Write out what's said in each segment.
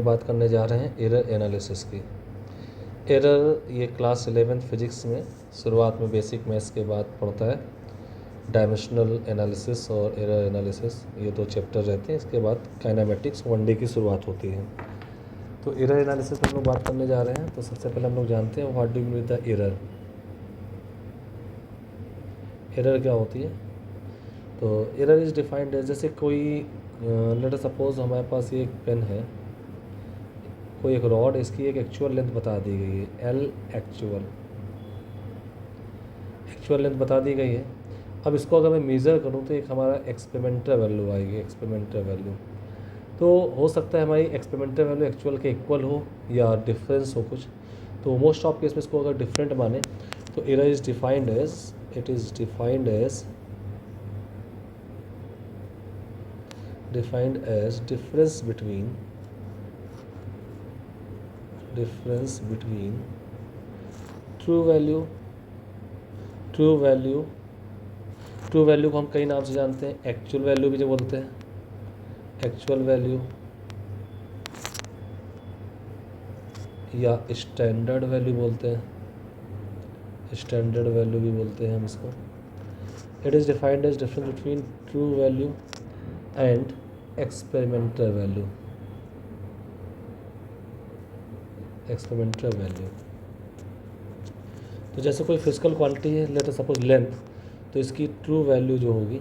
लोग बात करने जा रहे हैं एरर एनालिसिस की। एरर ये क्लास 11 फिजिक्स में शुरुआत में बेसिक मैथ्स के बाद पढ़ता है। डायमेंशनल एनालिसिस और एरर एनालिसिस ये 2 चैप्टर रहते हैं। इसके बाद काइनेमेटिक्स 1 डे की शुरुआत होती है। तो एरर एनालिसिस में हम लोग बात करने जा रहे हैं। तो सबसे पहले हम लोग जानते हैं what do you mean the error. Error क्या होती है? तो एरर इज़ डिफाइंड एज, जैसे कोई लेट अस सपोज हमारे पास ये एक पेन है, कोई एक रॉड, इसकी एक एक्चुअल लेंथ बता दी गई है, एल एक्चुअल लेंथ बता दी गई है। अब इसको अगर मैं मेज़र करूँ तो एक हमारा एक्सपेरिमेंटल वैल्यू आएगी, एक्सपेरिमेंटल वैल्यू। तो हो सकता है हमारी एक्सपेरिमेंटल वैल्यू एक्चुअल के इक्वल हो या डिफरेंस हो कुछ। तो मोस्ट ऑफ केस में इसको अगर डिफरेंट माने तो error is defined as, it is defined as difference between true value को हम कई नाम से जानते हैं। एक्चुअल वैल्यू भी जो बोलते हैं, एक्चुअल वैल्यू या स्टैंडर्ड वैल्यू बोलते हैं, स्टैंडर्ड वैल्यू भी बोलते हैं हम इसको। It is defined age difference between true value and experimental value. तो जैसे कोई फिजिकल क्वांटिटी है, लेट अस सपोज लेंथ, तो इसकी ट्रू वैल्यू जो होगी,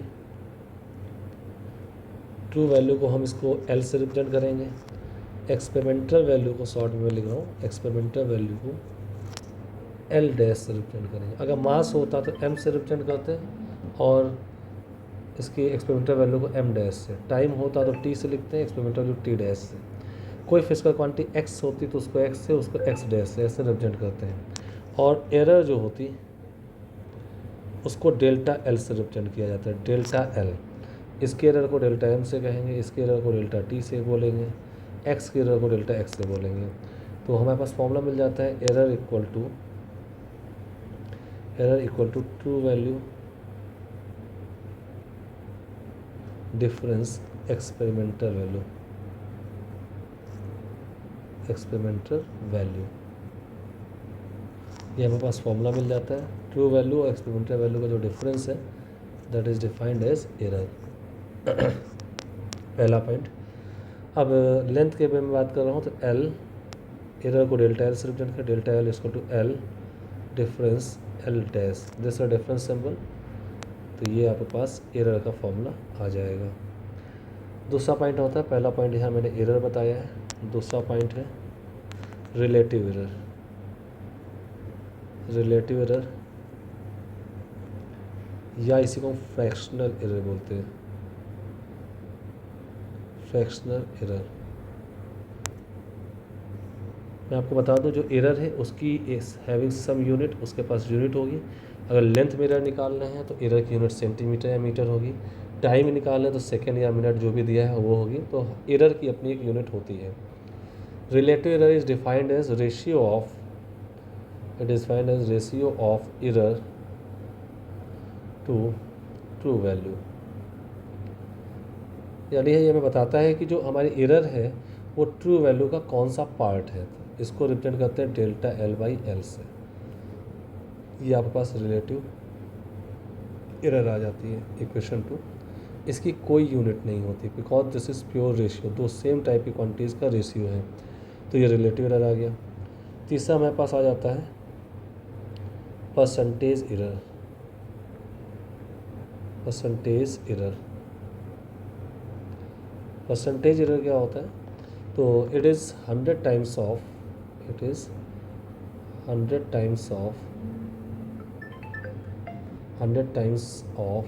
ट्रू वैल्यू को हम इसको एल से रिप्रेजेंट करेंगे। एक्सपेरिमेंटल वैल्यू को शॉर्ट में लिख रहा हूँ, एक्सपेरिमेंटल वैल्यू को एल डैश से रिप्रेजेंट करेंगे। अगर मास होता तो एम से रिप्रेजेंट करते और इसकी एक्सपेरिमेंटल वैल्यू को एम डैश से। टाइम होता तो टी से लिखते हैं, एक्सपेरिमेंटल वैल्यू टी डैश से। कोई फिजिकल क्वांटिटी एक्स होती तो उसको एक्स से, उसको एक्स डैश से ऐसे रिप्रेजेंट करते हैं। और एरर जो होती उसको डेल्टा एल से रिप्रेजेंट किया जाता है, डेल्टा एल। इसके एरर को डेल्टा एम से कहेंगे, इसके एरर को डेल्टा टी से बोलेंगे, एक्स के एरर को डेल्टा एक्स से बोलेंगे। तो हमारे पास फॉर्मूला मिल जाता है error equal to true value difference experimental value. ये हमारे पास फॉर्मूला मिल जाता है। ट्रू वैल्यू और एक्सपेरिमेंटल वैल्यू का जो डिफरेंस है that is defined as error. पहला पॉइंट। अब लेंथ के बारे में बात कर रहा हूँ तो एल, एरर को डेल्टा एल से रिप्रेजेंट कर, डेल्टा एल इसको to L difference L dash, this difference symbol. तो ये आपके पास एरर का फॉर्मूला आ जाएगा। दूसरा पॉइंट होता है, पहला पॉइंट यहाँ मैंने एरर बताया है, दूसरा पॉइंट है रिलेटिव एरर। रिलेटिव एरर या इसी को फ्रैक्शनल एरर बोलते हैं, फ्रैक्शनल एरर। मैं आपको बता दूं जो एरर है उसकी हैविंग सम यूनिट, उसके पास यूनिट होगी। अगर लेंथ में एरर निकालना है तो एरर की यूनिट सेंटीमीटर या मीटर होगी। टाइम निकालना है तो सेकेंड या मिनट जो भी दिया है वो होगी। तो एरर की अपनी एक यूनिट होती है। Relative error is defined as ratio of, it is defined as ratio of error to true value. यानी ये हमें बताता है कि जो हमारी एरर है वो ट्रू वैल्यू का कौन सा पार्ट है। इसको रिप्रेजेंट करते हैं डेल्टा एल बाई एल से। ये आपके पास रिलेटिव एरर आ जाती है। इक्वेशन 2, इसकी कोई यूनिट नहीं होती because this is pure ratio, दो सेम टाइप की क्वांटिटीज़ का रेशियो है। तो ये रिलेटिव एरर आ गया। तीसरा हमारे पास आ जाता है परसेंटेज एरर। परसेंटेज एरर क्या होता है? तो it is 100 times of, it is 100 times of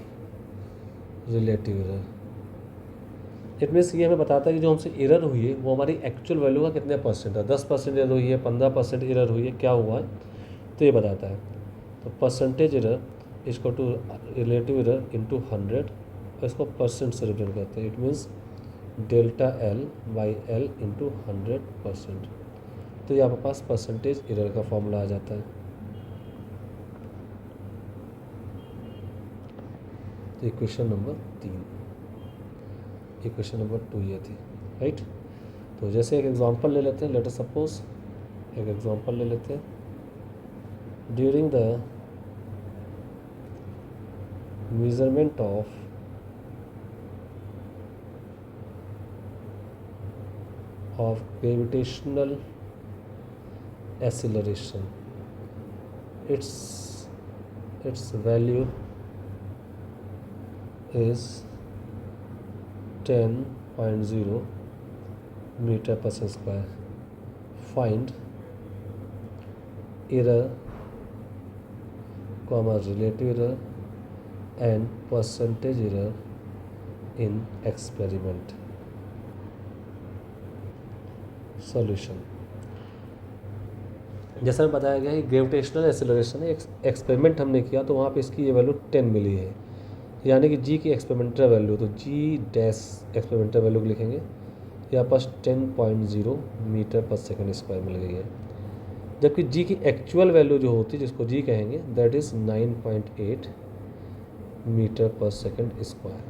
relative error. It means ये हमें बताता है कि जो हमसे एरर हुई है वो हमारी एक्चुअल वैल्यू का कितने परसेंट है। 10% एरर हुई है, 15% एरर हुई है, क्या हुआ है तो ये बताता है। तो परसेंटेज एरर इसको टू रिलेटिव एरर इंटू 100, और इसको परसेंट से रिप्रेजेंट करते हैं। It means delta l by l into 100%। तो ये आपके पास परसेंटेज एरर का फॉर्मूला आ जाता है। तो इक्वेशन नंबर 3, इक्वेशन नंबर 2 ये थी, राइट। तो जैसे एक एग्जांपल ले लेते हैं, लेट अस सपोज एक एग्जांपल ले लेते हैं, during the measurement of gravitational acceleration, its value is 10.0 meter per second square. Find error, relative error and percentage error in experiment. Solution, जैसा मैं बताया गया है ग्रेविटेशनल एक्सेलरेशन है, एक्सपेरिमेंट हमने किया तो वहाँ पे इसकी ये वैल्यू 10 मिली है, यानी कि जी की एक्सपेरिमेंटल वैल्यू, तो जी डैश एक्सपेरिमेंटल वैल्यू को लिखेंगे, यहाँ पास 10.0 मीटर पर सेकंड स्क्वायर मिल गई है। जबकि जी की एक्चुअल वैल्यू जो होती है, जिसको जी कहेंगे, that is 9.8 metre per second square.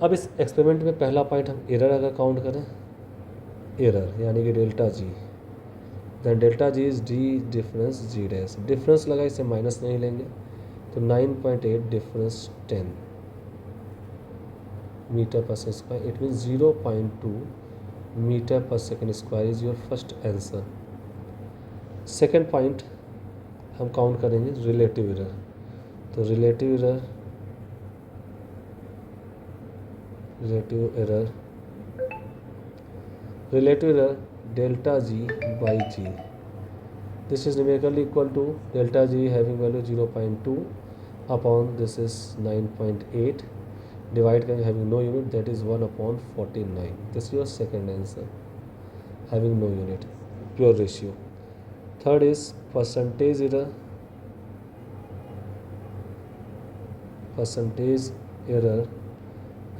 अब इस एक्सपेरिमेंट में पहला पॉइंट हम एरर अगर काउंट करें, एरर यानी कि delta g, than delta g is the difference g dash, difference लगा इसे माइनस नहीं लेंगे, तो 9.8 difference 10 metre per second square, it mean 0.2 metre per second square is your first answer. Second point हम count करेंगे relative error, तो relative error delta g by g, this is numerically equal to delta g having value 0.2 upon this is 9.8 divide करेंगे having no unit, that is 1/49, this your second answer having no unit, pure ratio. Third is percentage error,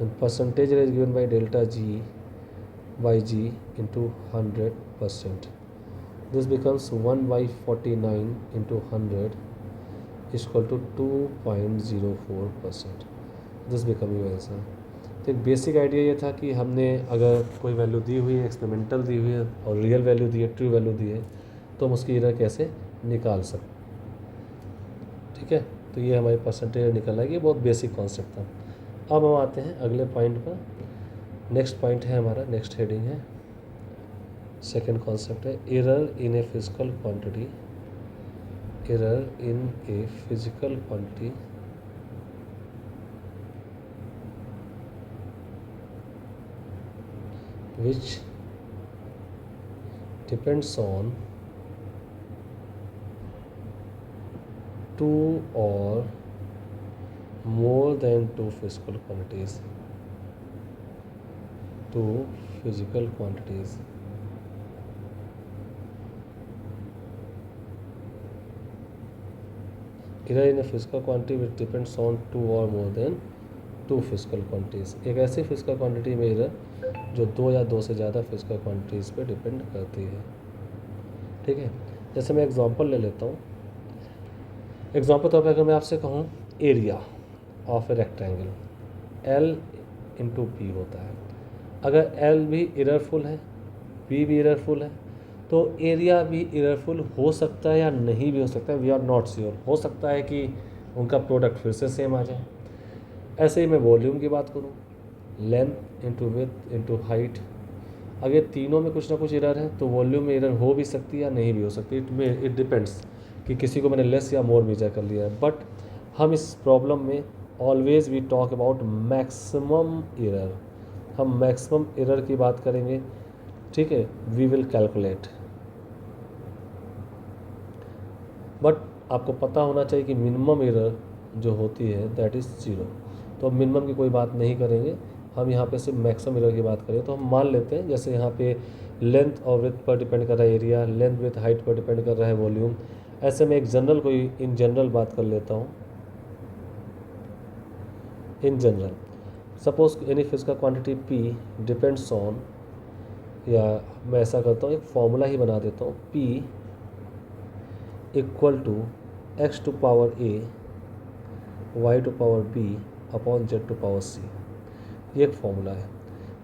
and percentage error is given by delta g by g into 100%. This becomes 1/49 into 100 is equal to 2.04%. This become your answer. तो एक basic idea ये था कि हमने अगर कोई value दी हुई है, एक्सपेरिमेंटल दी हुई है और रियल वैल्यू दी है, ट्रू वैल्यू दी है, तो हम उसकी एरर कैसे निकाल सकते, ठीक है। तो ये हमारी परसेंटेज निकल आएगी, बहुत बेसिक कॉन्सेप्ट था। अब हम आते हैं अगले पॉइंट पर, नेक्स्ट पॉइंट है हमारा, नेक्स्ट हेडिंग है, सेकंड कॉन्सेप्ट है error in a physical quantity, error in a physical quantity which depends on two or more than two physical quantities, two physical quantities. Error in a physical quantity which depends on two or more than two physical quantities. एक ऐसी physical quantity में error जो दो या दो से ज़्यादा physical quantities पे डिपेंड करती है, ठीक है। जैसे मैं एग्जांपल ले लेता हूँ, एग्जांपल तौर पर अगर मैं आपसे कहूँ area of a rectangle L into P होता है, अगर L भी एररफुल है, P भी एररफुल है, तो एरिया भी एररफुल हो सकता है या नहीं भी हो सकता है, वी आर नॉट श्योर। हो सकता है कि उनका प्रोडक्ट फिर से सेम आ जाए। ऐसे ही मैं वॉल्यूम की बात करूँ, length into width into height, अगर तीनों में कुछ ना कुछ एरर है तो वॉल्यूम में एरर हो भी सकती है या नहीं भी हो सकती, इट डिपेंड्स कि किसी को मैंने लेस या मोर मेजर कर लिया है। बट हम इस प्रॉब्लम में always we talk about maximum error, हम मैक्सिमम एरर की बात करेंगे, ठीक है। वी विल कैलकुलेट, बट आपको पता होना चाहिए कि मिनिमम एरर जो होती है दैट इज़ 0। तो अब मिनिमम की कोई बात नहीं करेंगे, हम यहाँ पे सिर्फ मैक्सिमम एरर की बात करें। तो हम मान लेते हैं जैसे यहाँ पे लेंथ और विड्थ पर डिपेंड कर रहा है एरिया, लेंथ विथ हाइट पर डिपेंड कर रहा है वॉल्यूम। ऐसे में एक जनरल कोई इन जनरल बात कर लेता हूँ, in general suppose any physical quantity P depends on, या मैं ऐसा करता हूँ एक फॉर्मूला ही बना देता हूँ, P equal to x to power a y to power b upon z to power c, ये एक फॉर्मूला है।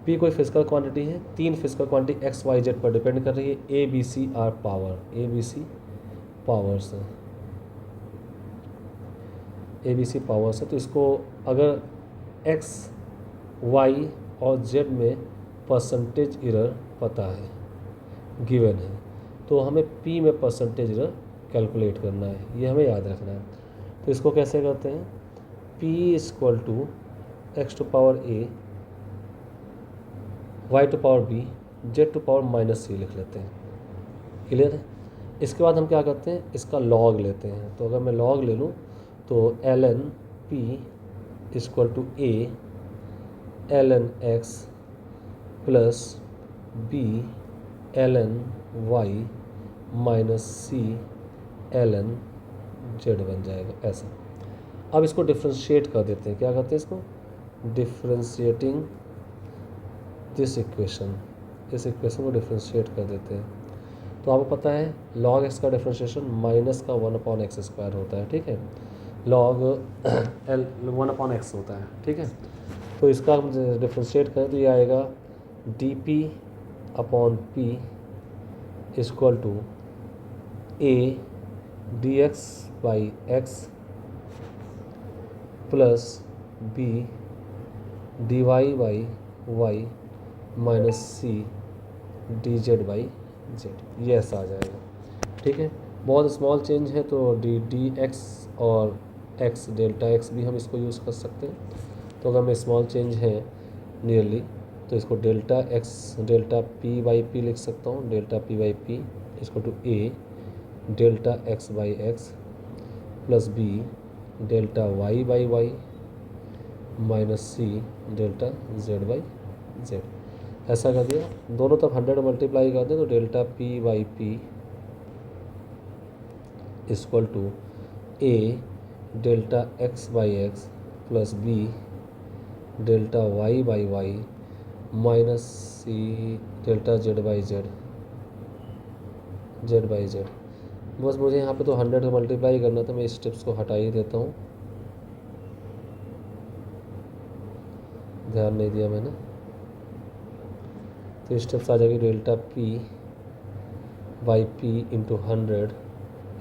पी कोई फिजिकल क्वांटिटी है, 3 physical quantity x y z पर डिपेंड कर रही है, A B C are power, A B C powers है, ए बी सी पावर्स है। तो इसको अगर एक्स वाई और जेड में परसेंटेज एरर पता है, गिवन है, तो हमें पी में परसेंटेज एरर कैलकुलेट करना है, ये हमें याद रखना है। तो इसको कैसे करते हैं, P equal to x to power a y to power b z to power minus c लिख लेते हैं। क्लियर है। इसके बाद हम क्या करते हैं, इसका लॉग लेते हैं। तो अगर मैं लॉग ले लूँ तो l n p equal to a l n x plus b l n y minus c l n z बन जाएगा ऐसा। अब इसको डिफ्रेंशिएट कर देते हैं, क्या करते हैं इसको, डिफ्रेंशिएटिंग दिस इक्वेशन, इस इक्वेशन को डिफ्रेंशिएट कर देते हैं। तो आपको पता है लॉग एक्स का डिफ्रेंशिएशन माइनस का 1/x² होता है, ठीक है, लॉग एल 1/x होता है, ठीक है। तो इसका हम डिफ्रेंशिएट करें तो ये आएगा d p upon p equal to a d x by x plus b d y by y minus c d z by z, ये ऐसा आ जाएगा, ठीक है। बहुत स्मॉल चेंज है तो डी एक्स और एक्स डेल्टा एक्स भी हम इसको यूज़ कर सकते हैं। तो अगर मैं स्मॉल चेंज है नियरली तो इसको delta x delta p by p लिख सकता हूँ, डेल्टा पी बाई पी इसको to a delta x by x plus b delta y by y minus c delta z by z, ऐसा कर दिया। दोनों तरफ 100 मल्टीप्लाई कर दें तो delta p by p equal to a delta x by x plus b delta y by y minus c delta z by z, z by z. बस मुझे यहाँ पे तो 100 मल्टीप्लाई करना था, मैं इस स्टेप्स को हटा ही देता हूँ, ध्यान नहीं दिया मैंने। तो स्टेप्स आ जाएगी delta p by p into 100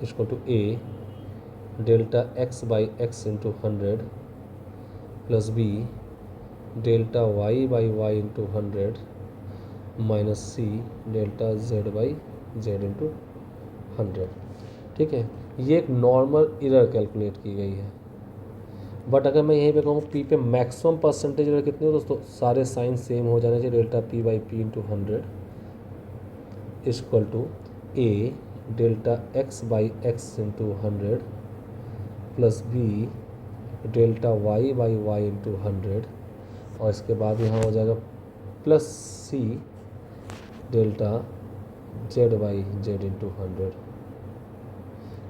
इसको to a delta x by x into 100 plus b delta y by y into 100 minus c delta z by z into 100, ठीक है। ये एक नॉर्मल एरर कैलकुलेट की गई है। बट अगर मैं यहीं पे कहूँ पी पे मैक्सिमम परसेंटेज एरर कितनी हो दोस्तों, सारे साइन सेम हो जाने चाहिए, delta p by p into 100 equal to a delta x by x into 100 plus b delta y by y into 100 और इसके बाद यहाँ हो जाएगा plus c delta z by z into 100,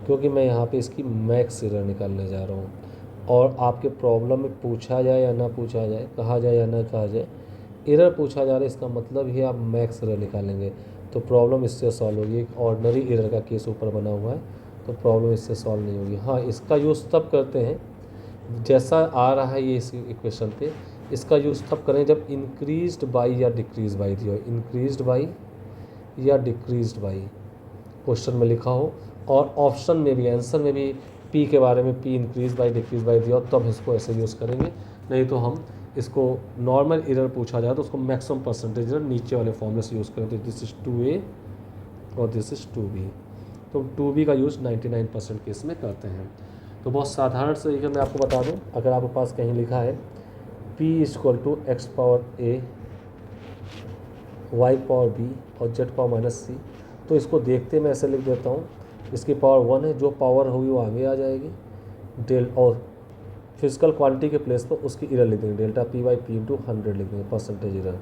क्योंकि मैं यहाँ पे इसकी मैक्स एरर निकालने जा रहा हूँ। और आपके प्रॉब्लम में पूछा जाए या ना पूछा जाए, कहा जाए या ना कहा जाए, एरर पूछा जा रहा है इसका मतलब ही आप मैक्स एरर निकालेंगे तो प्रॉब्लम इससे सॉल्व होगी। एक ऑर्डिनरी एरर का केस ऊपर बना हुआ है तो प्रॉब्लम इससे सॉल्व नहीं होगी। हाँ, इसका यूज़ तब करते हैं जैसा आ रहा है ये इस इक्वेशन पे, इसका यूज़ तब करें जब इंक्रीज्ड बाई या डिक्रीज बाई दिया हो, इंक्रीज्ड बाई या डिक्रीज्ड बाई क्वेश्चन में लिखा हो और ऑप्शन में भी आंसर में भी पी के बारे में P increase by decrease by दिया हो, तब इसको ऐसे यूज़ करेंगे। नहीं तो हम इसको नॉर्मल एरर पूछा जाए तो उसको मैक्सिमम परसेंटेज एरर नीचे वाले फॉर्मूले से यूज़ करें। तो दिस इज़ 2a और दिस इज़ 2b, तो 2b का यूज़ 99% केस में करते हैं। तो बहुत साधारण से तरीके मैं आपको बता दूं, अगर आपके पास कहीं लिखा है p equal to x power a y power b और जेड पावर माइनस सी, तो इसको देखते मैं ऐसे लिख देता हूँ, इसकी पावर 1 है, जो पावर होगी वो आगे आ जाएगी, डेल और फिजिकल क्वांटिटी के प्लेस पर उसकी एरर लिख देंगे, delta p by p into 100 लिख देंगे परसेंटेज एरर।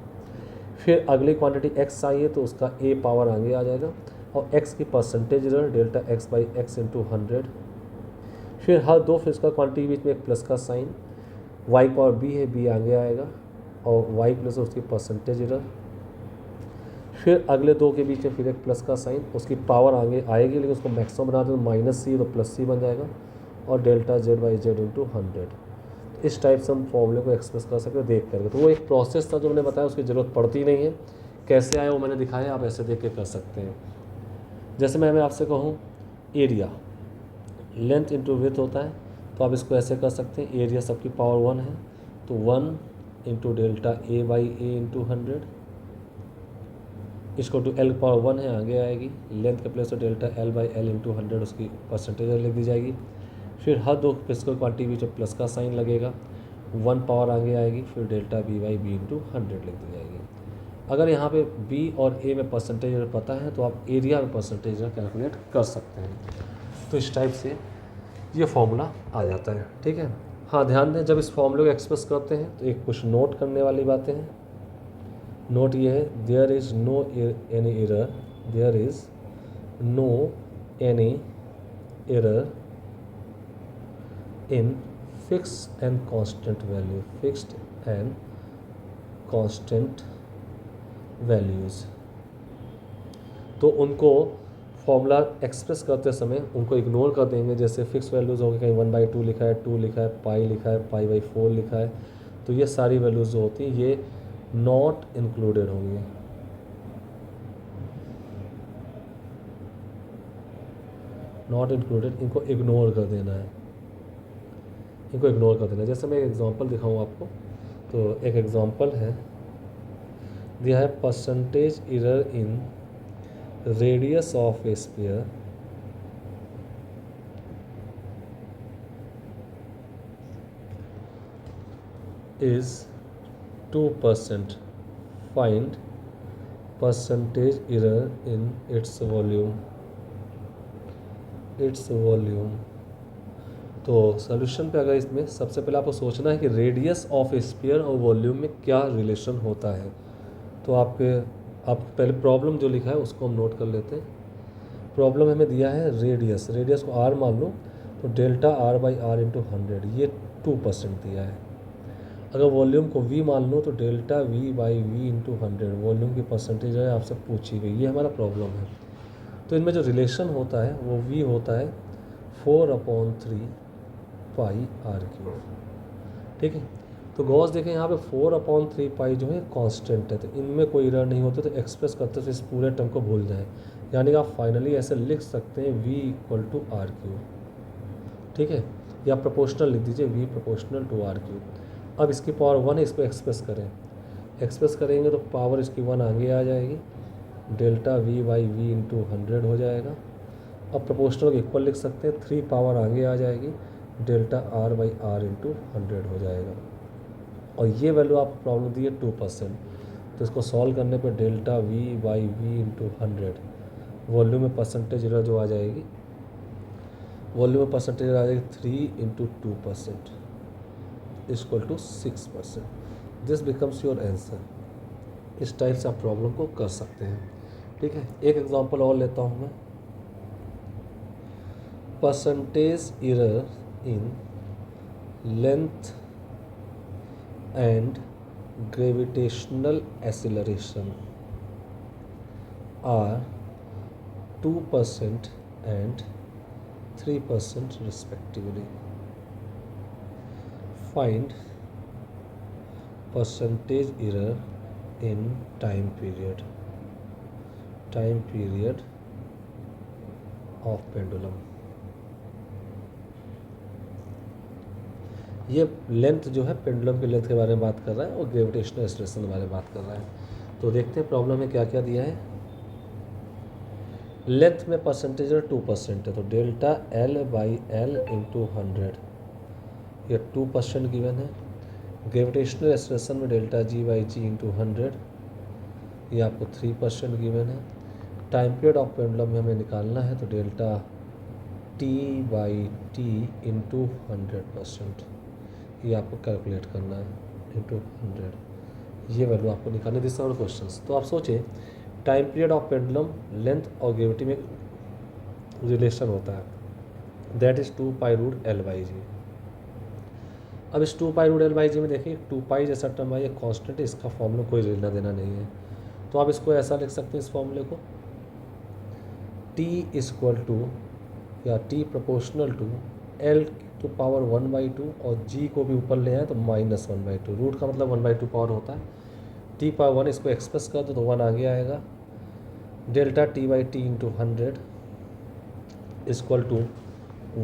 फिर अगली क्वांटिटी x आई है तो उसका a पावर आगे आ जाएगा और x की percentage error delta x by x into 100। फिर हर दो फिजिकल क्वांटिटी के बीच में एक प्लस का साइन, y पावर b है, b आगे आएगा और y प्लस उसकी परसेंटेज एरर। फिर अगले दो के बीच में फिर एक प्लस का साइन, उसकी पावर आगे आएगी लेकिन उसको मैक्सिमम बना दें तो माइनस सी तो प्लस सी बन जाएगा और delta z by z into 100। इस टाइप से हम फॉर्मूले को एक्सप्रेस कर सकते हैं देख करके। तो वो एक प्रोसेस था जो मैंने बताया, उसकी ज़रूरत पड़ती नहीं है। कैसे आया वो मैंने दिखाया, आप ऐसे देख के कर सकते हैं। जैसे मैं आपसे कहूँ एरिया लेंथ इंटू विड्थ होता है, तो आप इसको ऐसे कर सकते हैं, एरिया सबकी पावर 1 है तो 1 into delta A by A into 100 इसको टू एल पावर 1 है, आगे आएगी लेंथ के प्लेस तो delta l by l into 100 उसकी परसेंटेज लिख दी जाएगी। फिर हर दो फिजिकल क्वांटिटी बीच में प्लस का साइन लगेगा, 1 पावर आगे आएगी, फिर delta b by b into 100 लिख दी जाएगी। अगर यहाँ पे बी और ए में परसेंटेज पता है तो आप एरिया में परसेंटेज कैलकुलेट कर सकते हैं। तो इस टाइप से ये फॉर्मूला आ जाता है, ठीक है। हाँ ध्यान दें, जब इस फॉर्मूले को एक्सप्रेस करते हैं तो एक कुछ नोट करने वाली बातें हैं। नोट ये है, there is no any error, there is no any error in fix and constant value, fixed and constant values. तो उनको फॉर्मूला एक्सप्रेस करते समय उनको इग्नोर कर देंगे। जैसे फिक्स वैल्यूज़ होंगे, कहीं 1/2 लिखा है, 2 लिखा है, पाई लिखा है, पाई बाई 4 लिखा है, तो ये सारी वैल्यूज़ जो होती हैं ये नॉट इंक्लूडेड होंगी। नॉट इंक्लूडेड, इनको इग्नोर कर देना है, इनको इग्नोर कर देना है। जैसे मैं एक एग्जांपल दिखाऊं आपको, तो एक एग्जांपल है, दिया है percentage error in radius of A sphere is 2%. Find percentage error in its volume. तो सोल्यूशन पे अगर इसमें सबसे पहले आपको सोचना है कि रेडियस ऑफ स्फीयर और वॉल्यूम में क्या रिलेशन होता है। तो आप पहले प्रॉब्लम जो लिखा है उसको हम नोट कर लेते हैं। प्रॉब्लम हमें दिया है रेडियस को आर मान लो तो delta r by r into 100, ये 2% दिया है। अगर वॉल्यूम को v मान लो तो delta v by v into 100 volume की परसेंटेज है आपसे पूछी गई, ये हमारा प्रॉब्लम है। तो इनमें जो रिलेशन होता है वो v होता है 4/3 पाई आर क्यूब, ठीक है। तो गॉस देखें यहाँ पे 4/3 पाई जो है कांस्टेंट है, तो इनमें कोई एरर नहीं होती, तो एक्सप्रेस करते तो इस पूरे टर्म को भूल जाएं। यानी कि आप फाइनली ऐसे लिख सकते हैं v equal to r cube, ठीक है, या प्रोपोर्शनल लिख दीजिए v proportional to r cube. अब इसकी पावर 1 है, इसको एक्सप्रेस करेंगे तो पावर इसकी 1 आगे आ जाएगी, delta v by v into 100 हो जाएगा। अब प्रोपोर्शनल को इक्वल लिख सकते हैं, 3 पावर आगे आ जाएगी, delta r by r into 100 हो जाएगा। और ये वैल्यू आपको प्रॉब्लम दी है 2%, तो इसको सॉल्व करने पे delta v by v into 100 volume में परसेंटेज एरर जो आ जाएगी, वॉल्यूम में परसेंटेज एरर आ जाएगी 3 into 2% equal to 6%। This becomes your answer. इस टाइप से आप प्रॉब्लम को कर सकते हैं, ठीक है। एक एग्जांपल और लेता हूँ मैं, percentage error in length and gravitational acceleration are 2% and 3% respectively. Find percentage error in time period of pendulum. ये लेंथ जो है पेंडुलम की लेंथ के बारे में बात कर रहा है और ग्रेविटेशनल एक्सीलरेशन के बारे में बात कर रहा है। तो देखते हैं प्रॉब्लम में क्या क्या दिया है। लेंथ में परसेंटेज 2% है, तो delta l by l into 100 ये 2% गिवन है। ग्रेविटेशनल एक्सीलरेशन में delta g by g into 100 ये आपको 3% गिवन है। टाइम पीरियड ऑफ पेंडुलम में हमें निकालना है, तो delta t by t into 100% ये आपको कैलकुलेट करना है इंटू 100, ये वैल्यू आपको निकालनी। This are questions. तो आप सोचें time period of pendulum length और ग्रेविटी में रिलेशन होता है, that is 2 pi root l by g. अब इस 2 pi root l by g में देखिए 2 पाई जैसा टर्म है, ये कॉन्स्टेंट है, इसका फॉर्मूला कोई लेना देना नहीं है। तो आप इसको ऐसा लिख सकते हैं इस फॉर्मूले को, टी इक्वल टू या t proportional to l to power 1/2 और जी को भी ऊपर ले आए तो -1/2। रूट का मतलब 1/2 पावर होता है। टी पावर 1 इसको एक्सप्रेस कर दो तो 1 आगे आएगा। Delta t by t into 100 equal to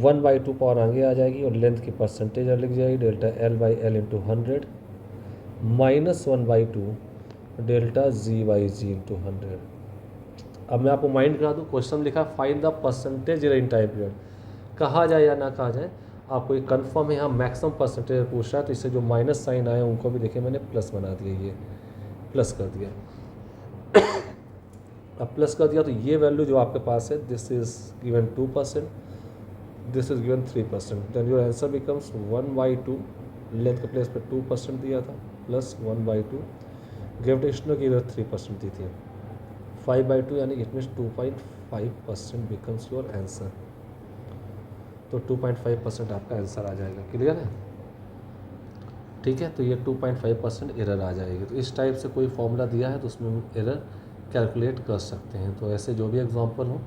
1/2 power आगे आ जाएगी और लेंथ की परसेंटेज लिख जाएगी delta l by l into 100 -1/2 delta g by g into 100। अब मैं आपको माइंड करा दूँ, क्वेश्चन लिखा find the percentage in time period. कहा जाए या ना कहा जाए, आपको ये कन्फर्म है यहाँ मैक्सिमम परसेंटेज पूछ रहा है, तो इससे जो माइनस साइन आए उनको भी देखिए मैंने प्लस बना दिया, ये प्लस कर दिया। अब प्लस कर दिया तो ये वैल्यू जो आपके पास है this is given 2%, this is given 3%, then your answer becomes 1/2। Length के प्लेस पे 2% दिया था प्लस 1/2, ग्रेविटेशनल की इधर 3% दी थी, 5/2 यानी it means 2.5% becomes your answer. तो 2.5% आपका आंसर आ जाएगा। क्लियर है? ठीक है, तो ये 2.5% एरर आ जाएगी। तो इस टाइप से कोई फॉर्मूला दिया है तो उसमें हम एरर कैलकुलेट कर सकते हैं। तो ऐसे जो भी एग्जांपल हो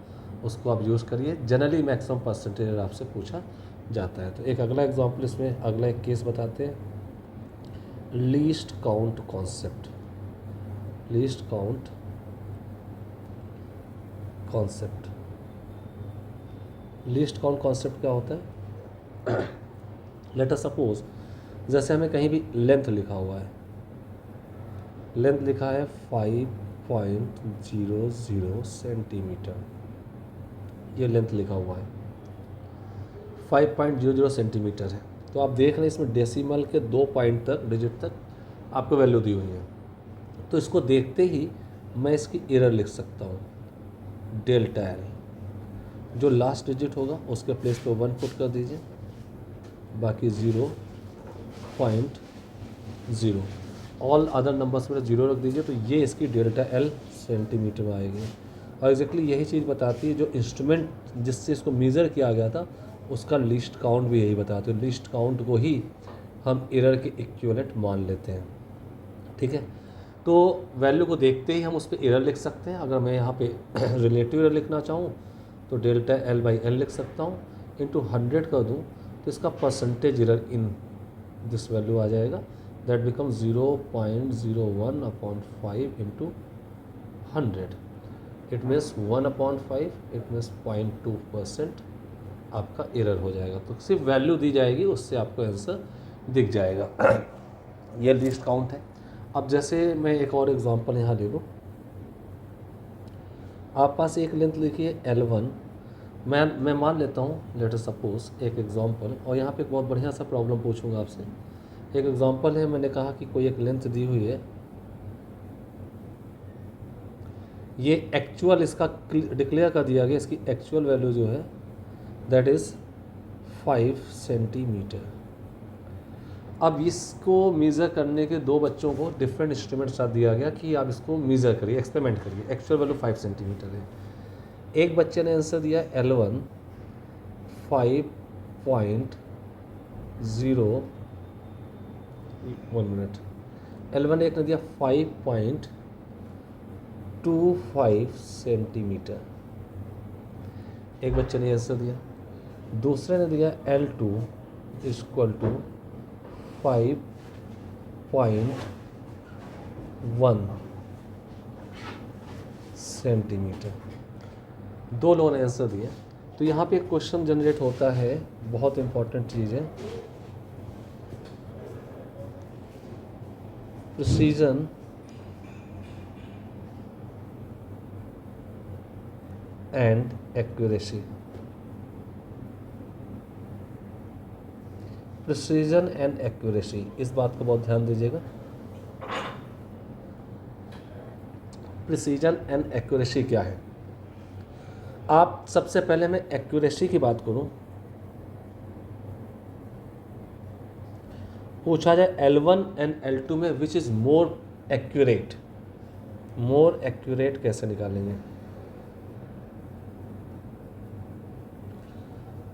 उसको आप यूज़ करिए। जनरली मैक्सिमम परसेंटेज एरर आपसे पूछा जाता है। तो एक अगला एग्जांपल, इसमें अगला एक केस बताते हैं, least count concept. Least count concept, least count concept क्या होता है? लेट अस सपोज, जैसे हमें कहीं भी लेंथ लिखा हुआ है, लेंथ लिखा है 5.00 सेंटीमीटर, ये लेंथ लिखा हुआ है 5.00 सेंटीमीटर है। तो आप देख रहे हैं इसमें डेसिमल के 2 पॉइंट तक, डिजिट तक आपको वैल्यू दी हुई है। तो इसको देखते ही मैं इसकी एरर लिख सकता हूँ, डेल्टा एल। जो लास्ट डिजिट होगा उसके प्लेस पे 1 पुट कर दीजिए, बाकी 0.0, ऑल अदर नंबर्स में 0 रख दीजिए। तो ये इसकी डेल्टा एल सेंटीमीटर में आएगी। और एग्जैक्टली यही चीज़ बताती है जो इंस्ट्रूमेंट जिससे इसको मेज़र किया गया था उसका लीस्ट काउंट भी यही बताते हैं। लीस्ट काउंट को ही हम एरर के इक्विवेलेंट मान लेते हैं। ठीक है, तो वैल्यू को देखते ही हम उस पर एरर लिख सकते हैं। अगर मैं यहाँ पे रिलेटिव एरर लिखना चाहूँ तो डेल्टा एल बाई एल लिख सकता हूँ, इंटू 100 कर दूँ तो इसका percentage error in this value आ जाएगा, that become 0.01/5 into 100। It means 1/5, it means 0.2% आपका एरर हो जाएगा। तो सिर्फ वैल्यू दी जाएगी, उससे आपको आंसर दिख जाएगा। ये लीस्ट काउंट है। अब जैसे मैं एक और एग्जांपल यहाँ ले लूँ, आप पास एक लेंथ लिखी है L1, मैं मान लेता हूँ, लेट अस सपोज एक एग्जांपल, और यहाँ पे एक बहुत बढ़िया सा प्रॉब्लम पूछूंगा आपसे। एक एग्जांपल है, मैंने कहा कि कोई एक लेंथ दी हुई है, ये एक्चुअल इसका डिक्लेयर कर दिया गया, इसकी एक्चुअल वैल्यू जो है दैट इज़ 5 सेंटीमीटर। अब इसको मेज़र करने के 2 बच्चों को डिफरेंट इंस्ट्रूमेंट साथ दिया गया कि आप इसको मेज़र करिए, एक्सपेरिमेंट करिए। एक्चुअल वैल्यू 5 सेंटीमीटर है। एक बच्चे ने आंसर दिया L1 5.0, 1 मिनट, L1 एक ने दिया 5.25 सेंटीमीटर, एक बच्चे ने आंसर दिया। दूसरे ने दिया L2 इक्वल टू 5.1 सेंटीमीटर। 2 लोगों ने आंसर दिया। तो यहाँ पे एक क्वेश्चन जनरेट होता है, बहुत इंपॉर्टेंट चीज़ है, precision and accuracy. Precision and accuracy, इस बात को बहुत ध्यान दीजिएगा। प्रिसीजन एंड एक्यूरेसी क्या है? आप सबसे पहले मैं एक्यूरेसी की बात करूं, पूछा जाए L1 एंड L2 में which is more accurate, more accurate कैसे निकालेंगे?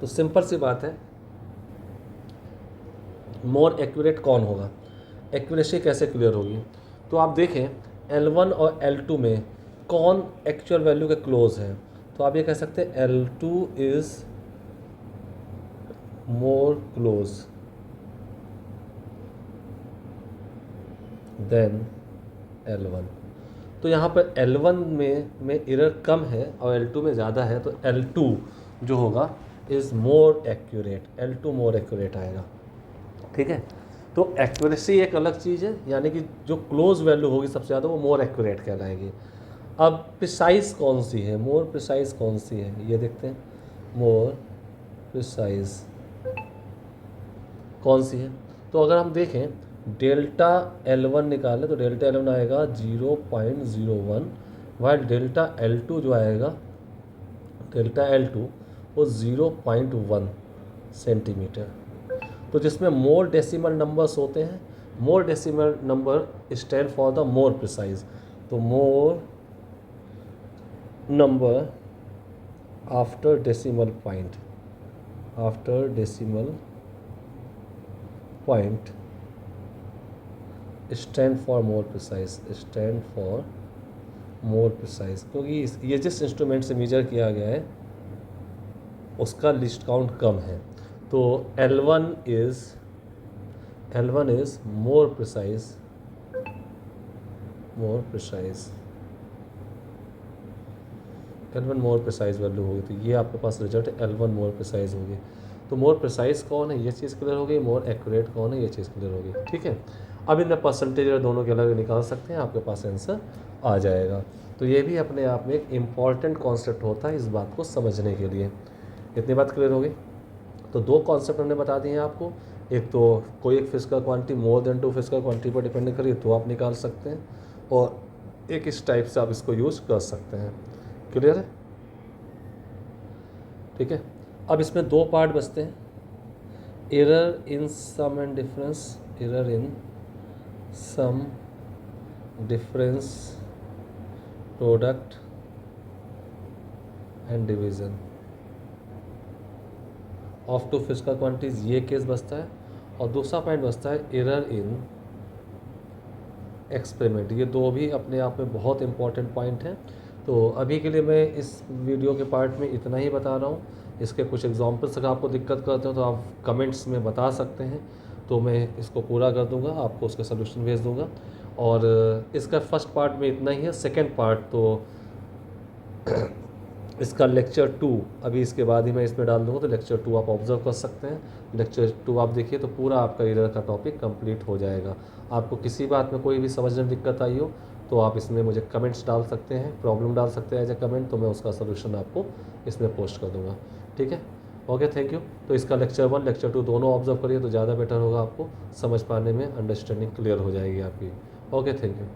तो सिंपल सी बात है, मोर एक्यूरेट कौन होगा, एक्यूरेसी कैसे क्लियर होगी? तो आप देखें L1 और L2 में कौन एक्चुअल वैल्यू के क्लोज है। तो आप ये कह सकते हैं L2 is more close than L1। तो यहाँ पर L1 में एरर कम है और L2 में ज़्यादा है, तो L2 जो होगा is more accurate, L2 more accurate आएगा। ठीक है, तो एक्यूरेसी एक अलग चीज़ है, यानी कि जो क्लोज वैल्यू होगी सबसे ज़्यादा वो मोर एक्यूरेट कहलाएगी। अब प्रिसाइज कौन सी है, मोर प्रिसाइज कौन सी है, ये देखते हैं। मोर प्रिसाइज कौन सी है, तो अगर हम देखें डेल्टा L1 निकालें तो डेल्टा L1 आएगा 0.01, वाइल डेल्टा L2 जो आएगा, डेल्टा L2 वो 0.1 सेंटीमीटर। तो जिसमें मोर डेसिमल नंबर्स होते हैं, more decimal number stand for the more precise. तो more number after decimal point, after decimal point stand for more precise, stand for more precise, क्योंकि ये जिस इंस्ट्रूमेंट से मेजर किया गया है उसका लिस्ट काउंट कम है। तो L1 is more precise, more precise, L1 more precise value होगी। तो ये आपके पास रिजल्ट है, L1 मोर प्रिसाइज होगी। तो मोर प्रिसाइज कौन है, ये चीज़ क्लियर हो गई, मोर एक्यूरेट कौन है, ये चीज़ क्लियर होगी। ठीक है, अब इनमें परसेंटेज दोनों के अलग निकाल सकते हैं, आपके पास आंसर आ जाएगा। तो ये भी अपने आप में एक इम्पॉर्टेंट कॉन्सेप्ट होता है इस बात को समझने के लिए। इतनी बात क्लियर हो गई। तो दो कॉन्सेप्ट हमने बता दिए हैं आपको, एक तो कोई एक physical quantity more than 2 physical quantity पर डिपेंड करिए तो आप निकाल सकते हैं, और एक इस टाइप से आप इसको यूज़ कर सकते हैं। क्लियर है? ठीक है, अब इसमें दो पार्ट बचते हैं, error in sum and difference, error in sum difference product and division of two physical quantities, ये केस बचता है। और दूसरा पॉइंट बचता है एरर इन एक्सपेरिमेंट। ये दो भी अपने आप में बहुत इंपॉर्टेंट पॉइंट हैं। तो अभी के लिए मैं इस वीडियो के पार्ट में इतना ही बता रहा हूँ। इसके कुछ एग्जांपल्स अगर आपको दिक्कत करते हो तो आप कमेंट्स में बता सकते हैं, तो मैं इसको पूरा कर दूंगा, आपको उसका सलूशन भेज दूंगा। और इसका फर्स्ट पार्ट में इतना ही है। सेकेंड पार्ट तो इसका लेक्चर 2 अभी इसके बाद ही मैं इसमें डाल दूँगा, तो लेक्चर 2 आप ऑब्जर्व कर सकते हैं। लेक्चर 2 आप देखिए तो पूरा आपका एरर का टॉपिक कंप्लीट हो जाएगा। आपको किसी बात में कोई भी समझने में दिक्कत आई हो तो आप इसमें मुझे कमेंट्स डाल सकते हैं, प्रॉब्लम डाल सकते हैं एज ए कमेंट, तो मैं उसका सलूशन आपको इसमें पोस्ट कर दूँगा। ठीक है, ओके, थैंक यू। तो इसका लेक्चर 1 लेक्चर 2 दोनों ऑब्जर्व करिए तो ज़्यादा बेटर होगा, आपको समझ पाने में अंडरस्टैंडिंग क्लियर हो जाएगी आपकी। Okay, thank you.